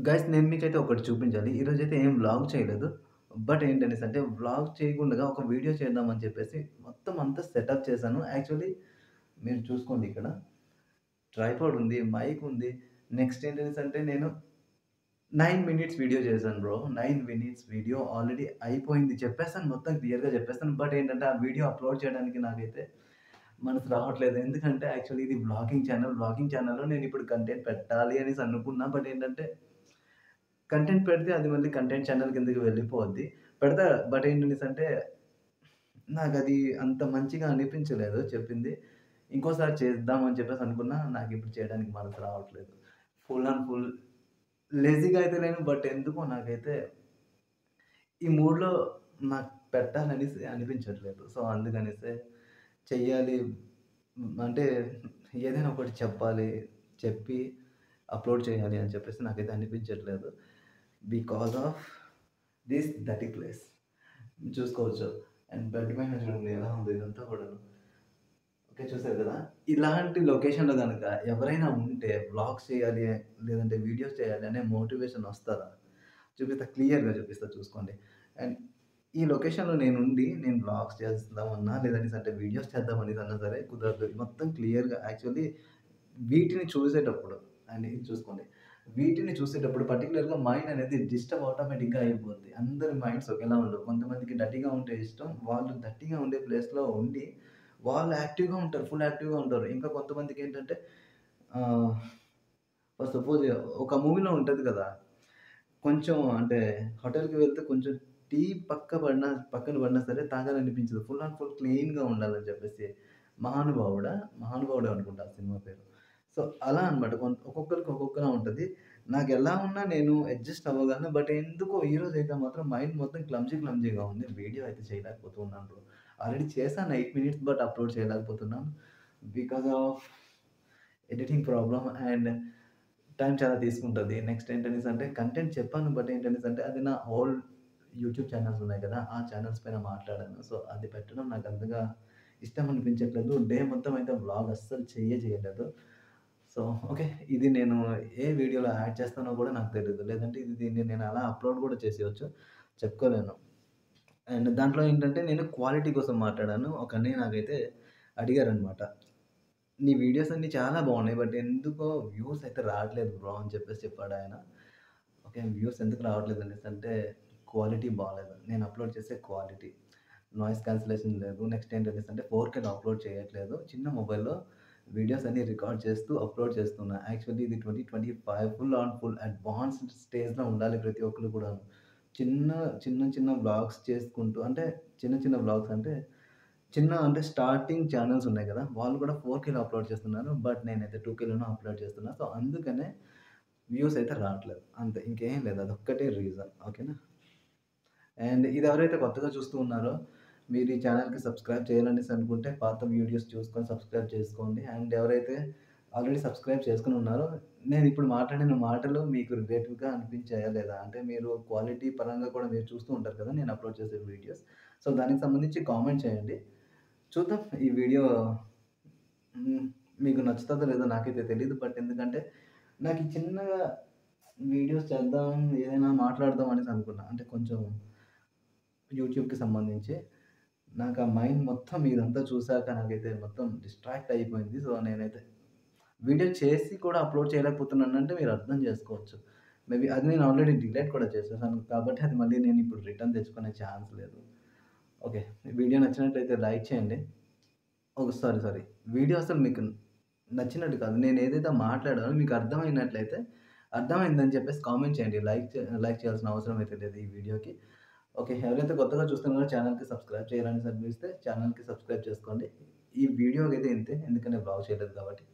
Guys నేను మీకైతే ఒకటి చూపించాలి. ఈరోజైతే ఏం వ్లాగ్ చేయలేదు. బట్ ఏంటనేసంటే వ్లాగ్ చేయకుండగా ఒక వీడియో చేద్దామని చెప్పేసి మొత్తం అంతా సెటప్ చేశాను. యాక్చువల్లీ మీరు చూసుకోండి ఇక్కడ. ట్రైపాడ్ ఉంది, మైక్ ఉంది. నెక్స్ట్ ఏంటనేసంటే నేను 9 మినిట్స్ వీడియో చేశాను బ్రో. 9 మినిట్స్ వీడియో ఆల్రెడీ అయిపోయింది. చెప్పేసాను మొత్తం క్లియర్‌గా చెప్పేసాను. బట్ ఏంటంటే ఆ వీడియో అప్‌లోడ్ చేయడానికి నాకైతే మనసు రావట్లేదు. ఎందుకంటే యాక్చువల్లీ ఇది వ్లాగింగ్ ఛానల్. వ్లాగింగ్ ఛానల్‌లో నేనిప్పుడు కంటెంట్ పెట్టాలి అనేసి అనుకున్నా. బట్ ఏంటంటే కంటెంట్ పెడితే అది మళ్ళీ కంటెంట్ ఛానల్ కిందకి వెళ్ళిపోద్ది. పెడతా బట్ ఏంటనేసంటే నాకది అంత మంచిగా అనిపించలేదు చెప్పింది. ఇంకోసారి చేద్దాం అని చెప్పేసి అనుకున్నా. నాకిప్పుడు చేయడానికి మనసు రావట్లేదు. ఫుల్ అండ్ ఫుల్ లేజీగా అయితే లేను. బట్ ఎందుకో నాకైతే ఈ మూడ్‌లో నాకు పెట్టాలనేసి అనిపించట్లేదు. సో, అందుకనేసే చెయ్యాలి. అంటే ఏదైనా ఒకటి చెప్పాలి. చెప్పి అప్‌లోడ్ చేయాలి అని చెప్పేసి నాకైతే అనిపించట్లేదు. Because of this dirty place. చూసుకోవచ్చు. అండ్ బెడ్ పైన చూడండి ఎలా ఉందో ఇదంతా కూడాను. ఓకే. చూసారు కదా! ఇలాంటి లొకేషన్‌లో గనక ఎవరైనా ఉంటే వ్లాగ్స్ చేయాలి, లేదంటే వీడియోస్ చేయాలి అనే మోటివేషన్ వస్తదా? చూపిస్తా క్లియర్‌గా చూపిస్తా చూసుకోండి. అండ్ ఈ లొకేషన్‌లో నేనుండి నేను వ్లాగ్స్ చేద్దామన్నా, లేదనేసంటే వీడియోస్ చేద్దామనేసన్నా సరే కుదరదు. మొత్తం క్లియర్‌గా యాక్చువల్లీ వీటిని చూసేటప్పుడు అండ్ ఇది చూసుకోండి. వీటిని చూసేటప్పుడు పర్టిక్యులర్‌గా మైండ్ అనేది డిస్టర్బ్ ఆటోమేటిక్‌గా అయిపోద్ది. అందరి మైండ్స్ ఒకేలా ఉండవు. కొంతమందికి డర్టీగా ఉంటే ఇష్టం. వాళ్ళు డర్టీగా ఉండే ప్లేస్‌లో ఉండి, వాళ్ళు యాక్టివ్‌గా ఉంటారు. ఫుల్ యాక్టివ్‌గా ఉంటారు. ఇంకా కొంతమందికేంటంటే ఆహ్, ఫర్ సపోజ్ ఒక మూవీలో ఉంటది కదా! కొంచెం అంటే హోటల్‌కి వెళ్తే కొంచెం టీ పక్కన పడినా సరే తాగాలనిపించదు. ఫుల్ అండ్ ఫుల్ క్లీన్‌గా ఉండాలని చెప్పేసి. 'మహానుభావుడా'? 'మహానుభావుడే' అనుకుంటా ఆ సినిమా పేరు. సో, అలా అన్నమాట. ఒక్కొక్కరికి ఒక్కొక్కలా ఉంటది. నాకెలా ఉన్నా నేను అడ్జస్ట్ అవ్వగలను. బట్ ఎందుకో ఈరోజైతే మాత్రం మైండ్ మొత్తం క్లమ్జీగా ఉంది. వీడియో అయితే చేయలేకపోతున్నాను బ్రో. ఆల్రెడీ చేశాను 8 మినిట్స్ బట్ అప్‌లోడ్ చేయలేకపోతున్నాను. Because of editing problem and time చాలా తీసుకుంటది. నెక్స్ట్ ఏంటనేసంటే కంటెంట్ చెప్పాను. బట్ ఏంటనేసంటే అది నా ఓల్డ్ యూట్యూబ్ ఛానెల్స్ ఉన్నాయి కదా! ఆ ఛానెల్స్ పైన మాట్లాడాను. సో, అది పెట్టడం నాకు అంతగా ఇష్టం అనిపించట్లేదు. డే మొత్తం అయితే వ్లాగ్ అస్సలు చేయలేదు. So, okay. ఇది నేను ఏ వీడియోలో యాడ్ చేస్తానో కూడా నాకు తెలీదు. లేదంటే దీన్ని నేను అలా అప్‌లోడ్ కూడా చేసేయొచ్చు. చెప్పుకోలేను. అండ్ దాంట్లో ఏంటంటే నేను క్వాలిటీ కోసం మాట్లాడాను. ఒక అన్నయ్య నాకైతే అడిగారనమాట. నీ వీడియోస్ అన్నీ చాలా బాగున్నాయి. బట్ ఎందుకో వ్యూస్ అయితే రావట్లేదు బ్రో అని చెప్పేసి చెప్పాడాయన. ఓకే. వ్యూస్ ఎందుకు రావట్లేదు అనేసంటే క్వాలిటీ బాలేదు. నేను అప్‌లోడ్ చేసే క్వాలిటీ. నాయిస్ క్యాన్సెలేషన్ లేదు. నెక్స్ట్ ఏంటనేసంటే 4కేలో అప్‌లోడ్ చేయట్లేదు. చిన్న మొబైల్‌లో వీడియోస్ అన్నీ రికార్డ్ చేస్తూ అప్‌లోడ్ చేస్తున్నా. యాక్చువల్లీ ఇది 2025 ఫుల్ అడ్వాన్స్డ్ స్టేజ్‌లో ఉండాలి ప్రతి ఒక్కళ్ళు కూడాను. చిన్న, చిన్న వ్లాగ్స్ చేసుకుంటూ అంటే చిన్న వ్లాగ్స్ అంటే అంటే స్టార్టింగ్ ఛానెల్స్ ఉన్నాయి గదా! వాళ్ళు కూడా 4కేలో అప్‌లోడ్ చేస్తున్నారు. బట్ నేనైతే 2కేలోనే అప్‌లోడ్ చేస్తున్నా. సో, అందుకనే వ్యూస్ అయితే రావట్లేదు. అంతే ఇంకేం లేదు. అదొక్కటే రీజన్. ఓకేనా? అండ్ ఇది ఎవరైతే కొత్తగా చూస్తూ ఉన్నారో మీరు ఈ ఛానెల్‌కి సబ్స్క్రైబ్ చేయాలనేసి అనుకుంటే పాత వీడియోస్ చూసుకొని సబ్స్క్రైబ్ చేసుకోండి. అండ్ ఎవరైతే ఆల్రెడీ సబ్స్క్రైబ్ చేసుకొని ఉన్నారో నేనిప్పుడు మాట్లాడిన మాటలు మీకు రిలేటివ్‌గా అనిపించాయా లేదా? అంటే మీరు క్వాలిటీ పరంగా కూడా మీరు చూస్తూ ఉంటారు కదా! నేను అప్‌లోడ్ చేసే వీడియోస్. సో, దానికి సంబంధించి కామెంట్ చేయండి. చూద్దాం ఈ వీడియో హ్మ్. మీకు నచ్చుతదో లేదో నాకైతే తెలీదు. బట్ ఎందుకంటే నాకు ఈ చిన్నగా వీడియోస్ చేద్దాం, ఏదైనా మాట్లాడదాం అనేసి అనుకున్నా. అంటే కొంచెం యూట్యూబ్‌కి సంబంధించి. నాకు ఆ మైండ్ మొత్తం ఇదంతా చూసాక నాకైతే మొత్తం డిస్ట్రాక్ట్ అయిపోయింది. సో, నేనైతే వీడియో చేసి కూడా అప్‌లోడ్ చేయలేకపోతున్నానంటే మీరు అర్థం చేసుకోవచ్చు. మేబీ అది నేను ఆల్రెడీ డిలీట్ కూడా చేసేసాను. కాబట్టి అది మళ్ళీ నేను ఇప్పుడు రిటర్న్ తెచ్చుకునే ఛాన్స్ లేదు. ఓకే. వీడియో నచ్చినట్లయితే లైక్ చేయండి. ఓహ్! సారీ. వీడియో అసలు మీకు నచ్చినట్టు కాదు. నేనేదైతే మాట్లాడానో మీకు అర్థమైనట్లయితే, అర్థమైందని చెప్పేసి కామెంట్ చేయండి. లైక్ చేయాల్సిన అవసరం అయితే లేదు ఈ వీడియోకి. ఓకే. ఎవరైతే కొత్తగా చూస్తున్నారో ఛానెల్‌కి సబ్స్క్రైబ్ చేయాలని అనిపిస్తే ఛానెల్‌కి సబ్స్క్రైబ్ చేసుకోండి. ఈ వీడియోకైతే ఇంతే. ఎందుకంటే బ్లాగ్ చేయలేదు కాబట్టి.